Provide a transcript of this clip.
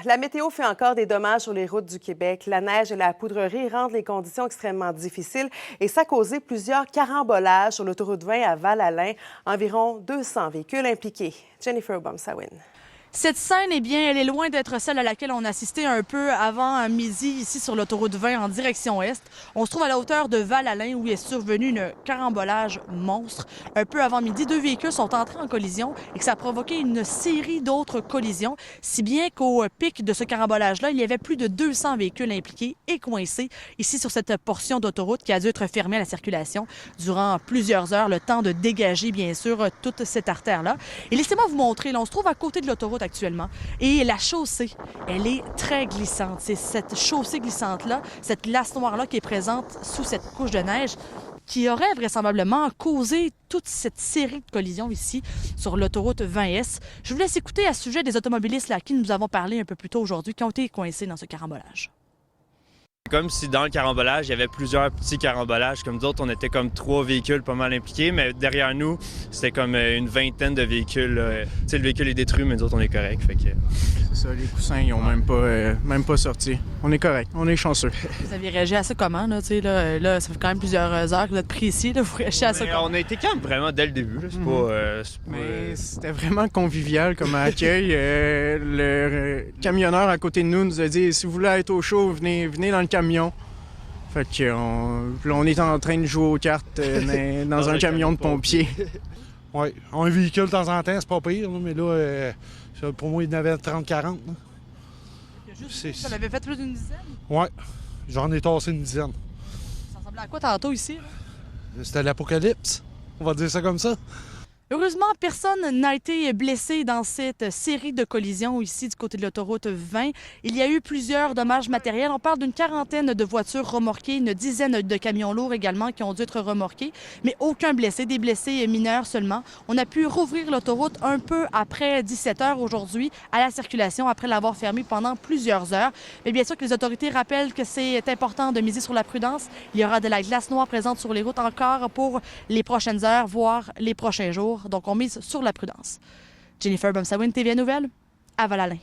La météo fait encore des dommages sur les routes du Québec. La neige et la poudrerie rendent les conditions extrêmement difficiles et ça a causé plusieurs carambolages sur l'autoroute 20 à Val-Alain. Environ 200 véhicules impliqués. Jennifer Bomsawin. Cette scène, eh bien, elle est loin d'être celle à laquelle on assistait un peu avant midi ici sur l'autoroute 20 en direction est. On se trouve à la hauteur de Val-Alain où est survenu une carambolage monstre. Un peu avant midi, 2 véhicules sont entrés en collision et que ça a provoqué une série d'autres collisions, si bien qu'au pic de ce carambolage-là, il y avait plus de 200 véhicules impliqués et coincés ici sur cette portion d'autoroute qui a dû être fermée à la circulation durant plusieurs heures, le temps de dégager, bien sûr, toute cette artère-là. Et laissez-moi vous montrer, là, on se trouve à côté de l'autoroute actuellement. Et la chaussée, elle est très glissante. C'est cette chaussée glissante-là, cette glace noire-là qui est présente sous cette couche de neige qui aurait vraisemblablement causé toute cette série de collisions ici sur l'autoroute 20S. Je vous laisse écouter à ce sujet des automobilistes là, à qui nous avons parlé un peu plus tôt aujourd'hui, qui ont été coincés dans ce carambolage. Comme si dans le carambolage, il y avait plusieurs petits carambolages. Comme d'autres, on était comme 3 véhicules pas mal impliqués, mais derrière nous, c'était comme une vingtaine de véhicules. Tu sais, le véhicule est détruit, mais nous autres, on est correct. Fait que... C'est ça, les coussins, ils n'ont même pas sorti. On est correct, on est chanceux. Vous avez réagi à ça comment? Là, ça fait quand même plusieurs heures que vous êtes pris ici. Là, vous réagissez à ça comment? On a été calme vraiment dès le début. Là. Mais c'était vraiment convivial comme accueil. Le camionneur à côté de nous nous a dit « Si vous voulez être au chaud, venez dans le camion. » Fait que on est en train de jouer aux cartes dans un camion de pompiers. Oui, un véhicule de temps en temps, c'est pas pire, mais là, pour moi, il y en avait 30-40. Ça l'avait fait plus d'une dizaine? Oui, j'en ai tassé une dizaine. Ça ressemblait à quoi tantôt ici? C'était l'apocalypse, on va dire ça comme ça. Heureusement, personne n'a été blessé dans cette série de collisions ici du côté de l'autoroute 20. Il y a eu plusieurs dommages matériels. On parle d'une quarantaine de voitures remorquées, une dizaine de camions lourds également qui ont dû être remorqués, mais aucun blessé, des blessés mineurs seulement. On a pu rouvrir l'autoroute un peu après 17 heures aujourd'hui à la circulation après l'avoir fermée pendant plusieurs heures. Mais bien sûr que les autorités rappellent que c'est important de miser sur la prudence. Il y aura de la glace noire présente sur les routes encore pour les prochaines heures, voire les prochains jours. Donc, on mise sur la prudence. Jennifer Bomsawin, TVA Nouvelles, à Val-Alain.